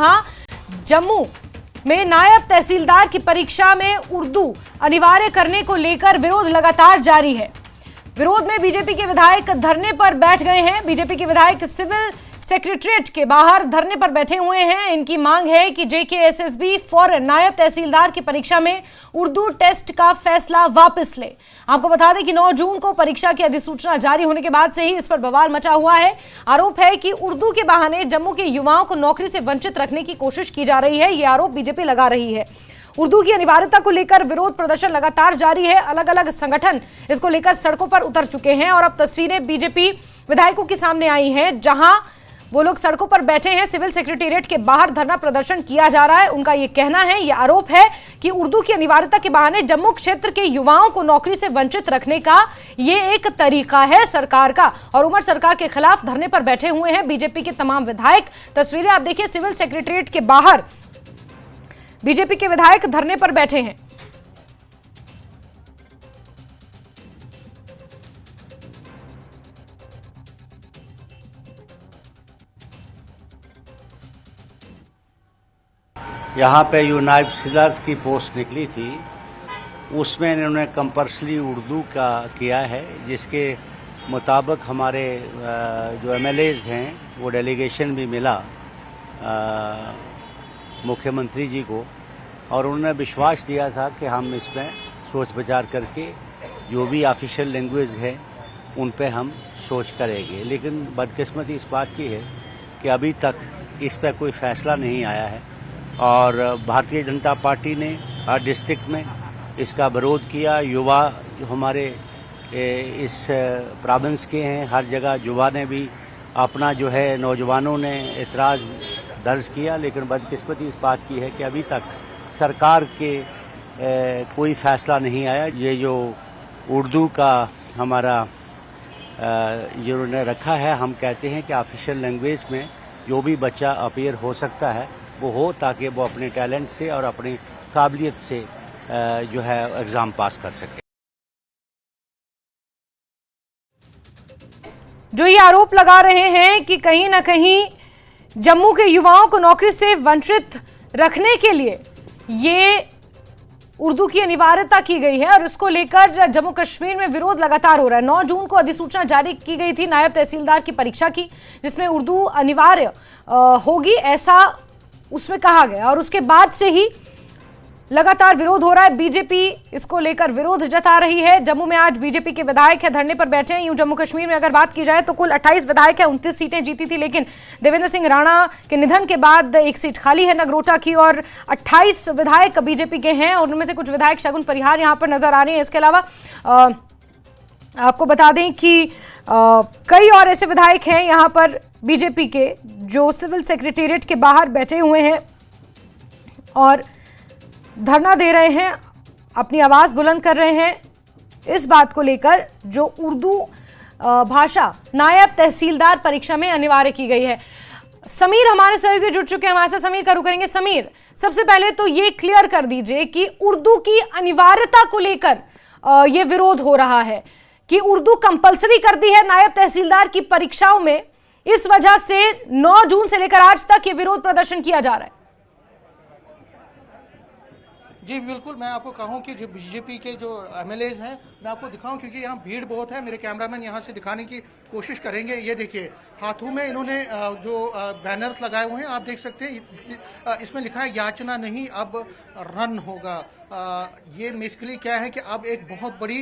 जहां जम्मू में नायब तहसीलदार की परीक्षा में उर्दू अनिवार्य करने को लेकर विरोध लगातार जारी है। विरोध में बीजेपी के विधायक धरने पर बैठ गए हैं। बीजेपी के विधायक सिविल सेक्रेटरीट के बाहर धरने पर बैठे हुए हैं। इनकी मांग है कि जेकेएसएसबी फॉर नायब तहसीलदार की परीक्षा में उर्दू टेस्ट का फैसला वापस ले। आपको बता दें कि 9 जून को परीक्षा की अधिसूचना जारी होने के बाद से ही इस पर बवाल मचा हुआ है। आरोप है कि उर्दू के बहाने जम्मू के युवाओं को नौकरी से वंचित रखने की कोशिश की जा रही है। यह आरोप बीजेपी लगा रही है। उर्दू की अनिवार्यता को लेकर विरोध प्रदर्शन लगातार जारी है। अलग अलग संगठन इसको लेकर सड़कों पर उतर चुके हैं और अब तस्वीरें बीजेपी विधायकों के सामने आई हैं, जहां वो लोग सड़कों पर बैठे हैं। सिविल सेक्रेटेरिएट के बाहर धरना प्रदर्शन किया जा रहा है। उनका ये कहना है, ये आरोप है कि उर्दू की अनिवार्यता के बहाने जम्मू क्षेत्र के युवाओं को नौकरी से वंचित रखने का ये एक तरीका है सरकार का, और उमर सरकार के खिलाफ धरने पर बैठे हुए हैं बीजेपी के तमाम विधायक। तस्वीरें आप देखिए, सिविल सेक्रेटेरिएट के बाहर बीजेपी के विधायक धरने पर बैठे हैं। यहाँ पे जो नायब तहसीलदार की पोस्ट निकली थी उसमें इन्होंने कंपल्सरी उर्दू का किया है, जिसके मुताबिक हमारे जो एमएलएज हैं वो डेलीगेशन भी मिला मुख्यमंत्री जी को, और उन्होंने विश्वास दिया था कि हम इसमें सोच विचार करके जो भी ऑफिशियल लैंग्वेज है उन पे हम सोच करेंगे। लेकिन बदकिस्मती इस बात की है कि अभी तक इस पर कोई फैसला नहीं आया है, और भारतीय जनता पार्टी ने हर डिस्ट्रिक्ट में इसका विरोध किया। युवा जो हमारे इस प्रोविंस के हैं, हर जगह युवा ने भी अपना जो है, नौजवानों ने एतराज़ दर्ज किया। लेकिन बदकिस्मती इस बात की है कि अभी तक सरकार के कोई फैसला नहीं आया। ये जो उर्दू का हमारा जिन्होंने रखा है, हम कहते हैं कि ऑफिशियल लैंग्वेज में जो भी बच्चा अपीयर हो सकता है वो हो, ताकि वो अपने टैलेंट से और अपनी काबिलियत से जो है एग्ज़ाम पास कर सके। जो ये आरोप लगा रहे हैं कि कहीं ना कहीं जम्मू के युवाओं को नौकरी से वंचित रखने के लिए ये उर्दू की अनिवार्यता की गई है, और इसको लेकर जम्मू कश्मीर में विरोध लगातार हो रहा है। 9 जून को अधिसूचना जारी की गई थी नायब तहसीलदार की परीक्षा की, जिसमें उर्दू अनिवार्य होगी ऐसा उसमें कहा गया, और उसके बाद से ही लगातार विरोध हो रहा है। बीजेपी इसको लेकर विरोध जता रही है। जम्मू में आज बीजेपी के विधायक है धरने पर बैठे हैं। यूं जम्मू कश्मीर में अगर बात की जाए तो कुल 28 विधायक है, 29 सीटें जीती थी, लेकिन देवेंद्र सिंह राणा के निधन के बाद एक सीट खाली है नगरोटा की, और 28 विधायक बीजेपी के हैं, और उनमें से कुछ विधायक शगुन परिहार यहां पर नजर आ रहे हैं। इसके अलावा आपको बता दें कि कई और ऐसे विधायक हैं यहां पर बीजेपी के जो सिविल सेक्रेटेरिएट के बाहर बैठे हुए हैं और धरना दे रहे हैं, अपनी आवाज बुलंद कर रहे हैं इस बात को लेकर जो उर्दू भाषा नायब तहसीलदार परीक्षा में अनिवार्य की गई है। समीर हमारे सहयोगी जुड़ चुके हैं हमारे साथ, समीर का रुख करेंगे। समीर, सबसे पहले तो ये क्लियर कर दीजिए कि उर्दू की अनिवार्यता को लेकर ये विरोध हो रहा है कि उर्दू कंपलसरी कर दी है नायब तहसीलदार की परीक्षाओं में, इस वजह से 9 जून से लेकर आज तक ये विरोध प्रदर्शन किया जा रहा है। जी बिल्कुल, मैं आपको कहूं कि जो बीजेपी के जो एमएलएज हैं, मैं आपको दिखाऊं क्योंकि यहाँ भीड़ बहुत है। मेरे कैमरामैन यहाँ से दिखाने की कोशिश करेंगे। ये देखिए, हाथों में इन्होंने जो बैनर्स लगाए हुए हैं, आप देख सकते हैं। इसमें लिखा है याचना नहीं अब रन होगा। ये बेसिकली क्या है कि अब एक बहुत बड़ी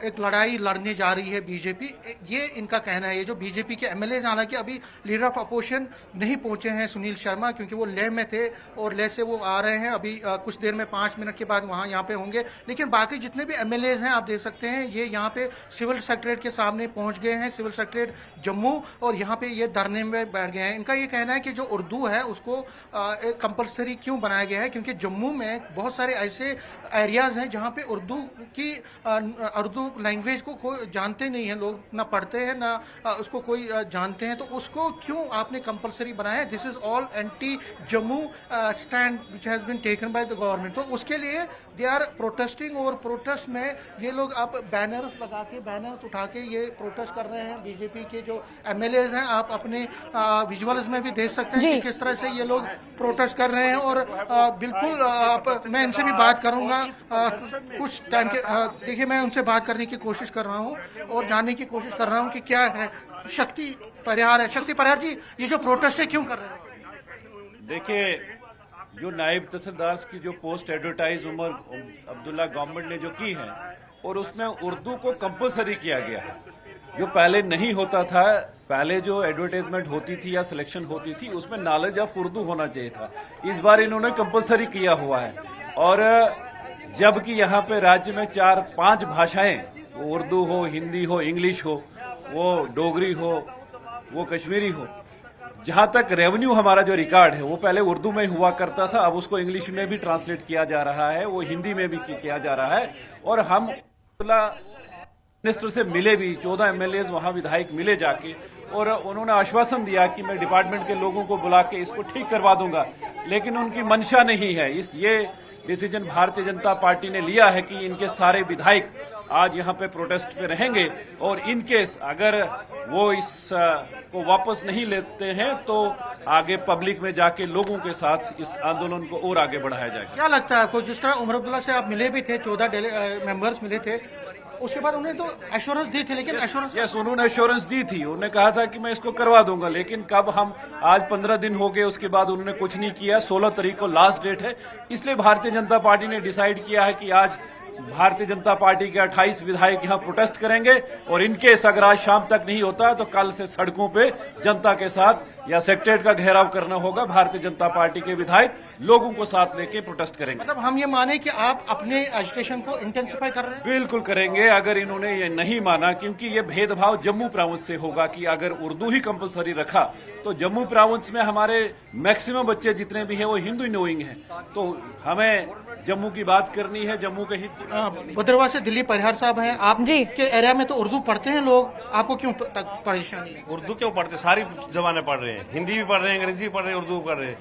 एक लड़ाई लड़ने जा रही है बीजेपी, ये इनका कहना है। ये जो बीजेपी के एमएलए, हालांकि अभी लीडर ऑफ अपोजिशन नहीं पहुंचे हैं सुनील शर्मा, क्योंकि वो लेह में थे और लेह से वो आ रहे हैं अभी कुछ देर में, 5 मिनट के बाद वहाँ यहाँ पे होंगे। लेकिन बाकी जितने भी एमएलए हैं आप देख सकते हैं, ये यहाँ पे सिविल सेक्रेटरीट के सामने पहुँच गए हैं, सिविल सेक्रेटरीट जम्मू, और यहाँ पे ये धरने में बैठ गए हैं। इनका ये कहना है कि जो उर्दू है उसको कंपलसरी क्यों बनाया गया है, क्योंकि जम्मू में बहुत सारे ऐसे एरियाज हैं जहाँ पे उर्दू लैंग्वेज को कोई जानते नहीं हैं लोग, ना पढ़ते हैं ना उसको कोई जानते हैं, तो उसको क्यों आपने कंपलसरी बनाया? This is all anti Jammu stand which has been taken by the government. तो उसके लिए दे आर प्रोटेस्टिंग, और प्रोटेस्ट में ये लोग आप बैनर्स लगा के, बैनर्स उठा के ये प्रोटेस्ट कर रहे हैं। बीजेपी के जो एमएलएज हैं, आप अपने विजुअल्स में भी देख सकते हैं कि किस तरह से ये लोग प्रोटेस्ट कर रहे हैं। और बिल्कुल मैं इनसे भी बात करूंगा कुछ टाइम के। देखिए, मैं उनसे बात करने की कोशिश कर रहा हूं और जानने की कोशिश कर रहा हूं कि क्या है शक्ति परिहार है। शक्ति परिहार जी, ये जो प्रोटेस्ट है क्यों कर रहे हैं? देखिए, जो नायब तहसीलदार की जो post advertise Omar Abdullah government ने जो की है, और उसमें उर्दू को कंपलसरी किया गया है, जो पहले नहीं होता था। पहले जो एडवर्टाइजमेंट होती थी या सिलेक्शन होती थी उसमें नॉलेज ऑफ उर्दू होना चाहिए था। इस बार इन्होंने कंपलसरी किया हुआ है, और जबकि यहाँ पे राज्य में 4-5 भाषाएं, वो उर्दू हो, हिंदी हो, इंग्लिश हो, वो डोगरी हो, वो कश्मीरी हो। जहां तक रेवेन्यू हमारा जो रिकॉर्ड है वो पहले उर्दू में हुआ करता था, अब उसको इंग्लिश में भी ट्रांसलेट किया जा रहा है, वो हिंदी में भी किया जा रहा है। और हम मिनिस्टर से मिले भी, 14 एमएलएज वहां विधायक मिले जाके, और उन्होंने आश्वासन दिया कि मैं डिपार्टमेंट के लोगों को बुला के इसको ठीक करवा दूंगा, लेकिन उनकी मंशा नहीं है। ये डिसीजन भारतीय जनता पार्टी ने लिया है कि इनके सारे विधायक आज यहाँ पे प्रोटेस्ट पे रहेंगे, और इन केस अगर वो इस को वापस नहीं लेते हैं तो आगे पब्लिक में जाके लोगों के साथ इस आंदोलन को और आगे बढ़ाया जाएगा। क्या लगता है आपको, जिस तरह उमर अब्दुल्ला से आप मिले भी थे, 14 मेंबर्स मिले थे, उसके बाद उन्होंने तो एश्योरेंस दी थी, लेकिन एश्योरेंस उन्होंने एश्योरेंस दी थी, उन्होंने कहा था कि मैं इसको करवा दूंगा, लेकिन कब हम आज 15 दिन हो गए, उसके बाद उन्होंने कुछ नहीं किया। 16 तारीख को लास्ट डेट है, इसलिए भारतीय जनता पार्टी ने डिसाइड किया है कि आज भारतीय जनता पार्टी के 28 विधायक यहाँ प्रोटेस्ट करेंगे, और इनकेस अगर आज शाम तक नहीं होता तो कल से सड़कों पे जनता के साथ या सेक्रेटरीट का घेराव करना होगा। भारतीय जनता पार्टी के विधायक लोगों को साथ लेके प्रोटेस्ट करेंगे। मतलब हम ये माने कि आप अपने एजुकेशन को इंटेंसिफाई कर रहे हैं? बिल्कुल करेंगे। अगर इन्होंने ये नहीं माना, क्योंकि ये भेदभाव जम्मू प्रोविंस से होगा कि अगर उर्दू ही कंपलसरी रखा तो जम्मू प्रोविंस में हमारे मैक्सिमम बच्चे जितने भी हैं वो हिंदू नोइंग हैं, तो हमें जम्मू की बात करनी है, जम्मू के हित। भद्रवाह से दिलीप परिहार साहब हैं, आप के एरिया में तो उर्दू पढ़ते हैं लोग, आपको क्यों परेशानी है? उर्दू क्यों पढ़ते? सारी जबानें पढ़ रहे हैं, हिंदी भी पढ़ रहे हैं, अंग्रेजी भी पढ़ रहे हैं, उर्दू पढ़ रहे हैं।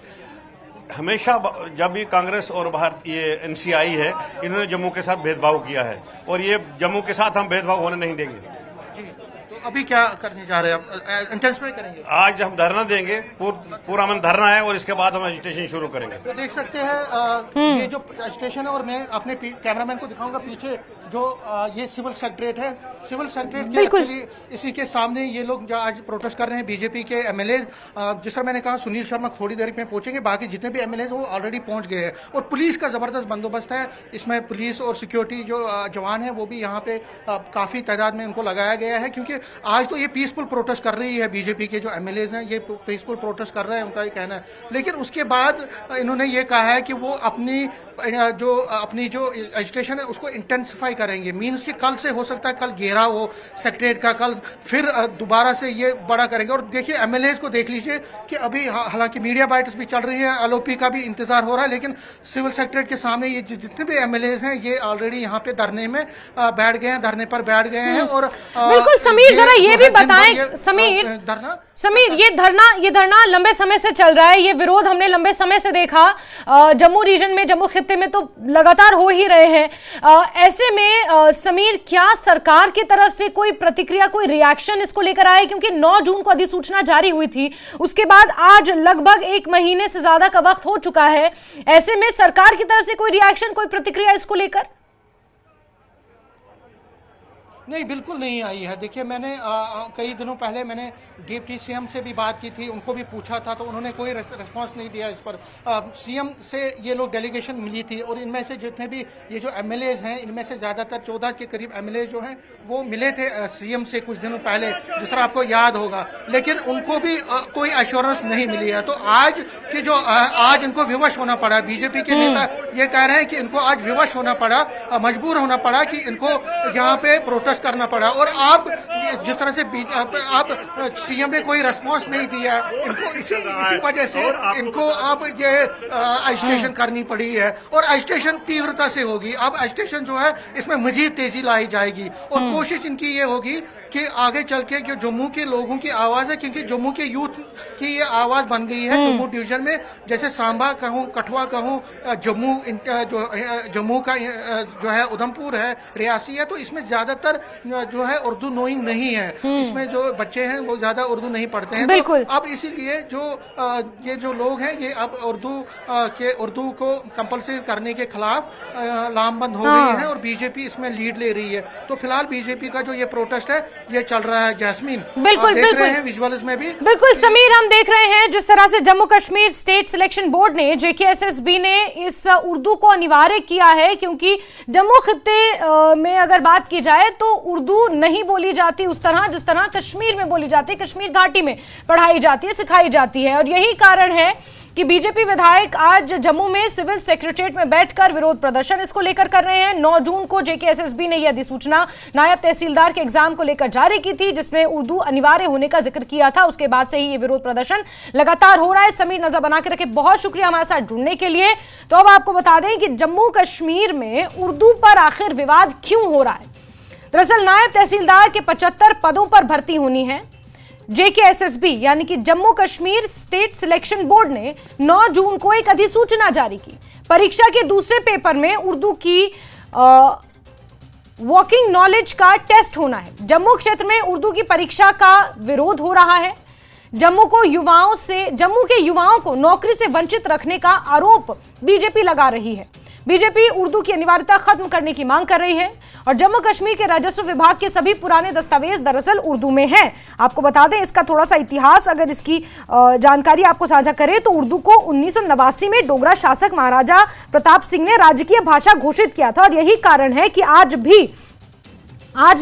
हमेशा जब भी कांग्रेस और ये एनसीआई है, इन्होंने जम्मू के साथ भेदभाव किया है, और ये जम्मू के साथ हम भेदभाव होने नहीं देंगे। तो अभी क्या करने जा रहे हैं आप? इंटेंसिफाई करेंगे? आज हम धरना देंगे, पूरा मन धरना है, और इसके बाद हम एजिटेशन शुरू करेंगे। तो देख सकते हैं ये जो एजिटेशन है, और मैं अपने कैमरामैन को दिखाऊंगा पीछे जो ये सिविल सेक्रेटरीट है, सिविल सेक्रेटरीट के एक्चुअली इसी के सामने ये लोग जो आज प्रोटेस्ट कर रहे हैं, बीजेपी के एमएलए। जिस तरह मैंने कहा, सुनील शर्मा थोड़ी देर में पहुंचेंगे, बाकी जितने भी एमएलए वो ऑलरेडी पहुंच गए हैं, और पुलिस का जबरदस्त बंदोबस्त है। इसमें पुलिस और सिक्योरिटी जो जवान है वो भी यहाँ पे काफी तादाद में उनको लगाया गया है, क्योंकि आज तो ये पीसफुल प्रोटेस्ट कर रही है। बीजेपी के जो एमएलए हैं ये पीसफुल प्रोटेस्ट कर रहे हैं, उनका ये कहना है। लेकिन उसके बाद इन्होंने ये कहा है कि वो अपनी जो एजिटेशन है उसको इंटेंसिफाई करेंगे। मीन्स कि कल से हो सकता है कल घेराव हो सेक्रेटरीट का, कल फिर दोबारा से ये बड़ा करेंगे। और देखिए एमएलए को देख लीजिए कि अभी हालांकि मीडिया बाइट्स भी चल रही है, एलओपी का भी इंतजार हो रहा है, लेकिन सिविल सेक्रेटरीट के सामने ये जितने भी एमएलए हैं ये ऑलरेडी यहाँ पे धरने में बैठ गए हैं, धरने पर बैठ गए हैं। और बिल्कुल समीर, जरा ये भी बताएं समीर, ये धरना लंबे समय से चल रहा है, ये विरोध हमने लंबे समय से देखा जम्मू रीजन में, जम्मू खित्ते में तो लगातार हो ही रहे हैं। ऐसे में समीर, क्या सरकार की तरफ से कोई प्रतिक्रिया, कोई रिएक्शन इसको लेकर आया? क्योंकि 9 जून को अधिसूचना जारी हुई थी, उसके बाद आज लगभग 1 महीने से ज्यादा का वक्त हो चुका है। ऐसे में सरकार की तरफ से कोई रिएक्शन, कोई प्रतिक्रिया इसको लेकर? नहीं, बिल्कुल नहीं आई है। देखिए, मैंने कई दिनों पहले मैंने डिप्टी सीएम से भी बात की थी, उनको भी पूछा था, तो उन्होंने कोई रिस्पांस नहीं दिया इस पर। सीएम से ये लोग डेलीगेशन मिली थी, और इनमें से जितने भी ये जो एमएलएज हैं, इनमें से ज़्यादातर 14 के करीब एमएलए जो हैं वो मिले थे सीएम से कुछ दिनों पहले, जिस तरह आपको याद होगा, लेकिन उनको भी कोई एश्योरेंस नहीं मिली है। तो आज की जो आज इनको विवश होना पड़ा, बीजेपी के नेता ये कह रहे हैं कि इनको आज विवश होना पड़ा, मजबूर होना पड़ा कि इनको यहाँ पे प्रोटेस्ट प्रोटेस्ट करना पड़ा। और आप जिस तरह से आप सीएम ने कोई रिस्पॉन्स नहीं दिया इनको, इसी वजह से इनको अब ये एजिटेशन करनी पड़ी है और एजिटेशन तीव्रता से होगी। अब एजिटेशन जो है इसमें मजीद तेजी लाई जाएगी और कोशिश इनकी ये होगी कि आगे चल के जो जम्मू के लोगों की आवाज है, क्योंकि जम्मू के यूथ की ये आवाज बन गई है जम्मू डिवीजन में, जैसे सांबा कहूँ, कठुआ कहूँ, जम्मू का जो है उधमपुर है, रियासी है, तो इसमें ज्यादातर जो है उर्दू नोइंग नहीं है, इसमें जो बच्चे हैं वो ज्यादा उर्दू नहीं पढ़ते हैं। तो अब इसीलिए ये जो लोग हैं ये अब उर्दू को कंपलसरी करने के खिलाफ लामबंद हो गई है और बीजेपी इसमें लीड ले रही है। तो फिलहाल बीजेपी का जो ये प्रोटेस्ट है ये चल रहा है। जैस्मीन, बिल्कुल देख रहे हैं विजुअल्स में भी। बिल्कुल समीर, हम देख रहे हैं जिस तरह से Jammu Kashmir state selection board ने, JKSSB ने इस उर्दू को अनिवार्य किया है, क्योंकि जम्मू खित्ते में अगर बात की जाए तो उर्दू नहीं बोली जाती उस तरह जिस तरह कश्मीर में बोली जाती है, कश्मीर घाटी में पढ़ाई जाती है, सिखाई जाती है। और यही कारण है कि बीजेपी विधायक आज जम्मू में सिविल सेक्रेटरीट में बैठकर विरोध प्रदर्शन इसको लेकर कर रहे हैं। 9 जून को JKSSB ने यह अधिसूचना नायब तहसीलदार के एग्जाम को लेकर जारी की थी, जिसमें उर्दू अनिवार्य होने का जिक्र किया था। उसके बाद से ही ये विरोध प्रदर्शन लगातार हो रहा है। समीर, नजर बना के रखे, बहुत शुक्रिया हमारे साथ जुड़ने के लिए। तो अब आपको बता दें कि जम्मू कश्मीर में उर्दू पर आखिर विवाद क्यों हो रहा है। दरअसल नायब तहसीलदार के 75 पदों पर भर्ती होनी है। JKSSB यानी कि Jammu Kashmir state selection board ने 9 जून को एक अधिसूचना जारी की। परीक्षा के दूसरे पेपर में उर्दू की वर्किंग नॉलेज का टेस्ट होना है। जम्मू क्षेत्र में उर्दू की परीक्षा का विरोध हो रहा है। जम्मू के युवाओं को नौकरी से वंचित रखने का आरोप बीजेपी लगा रही है। बीजेपी उर्दू की अनिवार्यता खत्म करने की मांग कर रही है और जम्मू कश्मीर के राजस्व विभाग के सभी पुराने दस्तावेज दरअसल उर्दू में हैं। आपको बता दें इसका थोड़ा सा इतिहास, अगर इसकी जानकारी आपको साझा करें तो उर्दू को 1989 में डोगरा शासक महाराजा प्रताप सिंह ने राजकीय भाषा घोषित किया था। और यही कारण है कि आज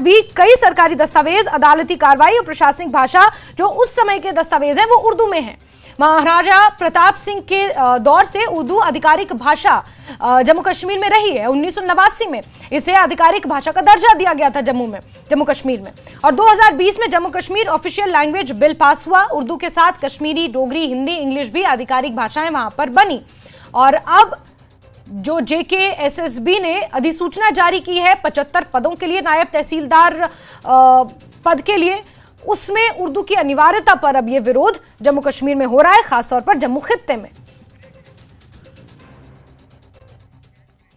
भी कई सरकारी दस्तावेज, अदालती कार्रवाई और प्रशासनिक भाषा जो उस समय के दस्तावेज हैं वो उर्दू में हैं। महाराजा प्रताप सिंह के दौर से उर्दू आधिकारिक भाषा जम्मू कश्मीर में रही है। 1989 में इसे आधिकारिक भाषा का दर्जा दिया गया था जम्मू कश्मीर में। और 2020 में Jammu Kashmir official language bill pass हुआ। उर्दू के साथ कश्मीरी, डोगरी, हिंदी, इंग्लिश भी आधिकारिक भाषाएं वहां पर बनी। और अब जो JKSSB ने अधिसूचना जारी की है 75 पदों के लिए, नायब तहसीलदार पद के लिए, उसमें उर्दू की अनिवार्यता पर अब यह विरोध जम्मू कश्मीर में हो रहा है, खासतौर पर जम्मू खित्ते में।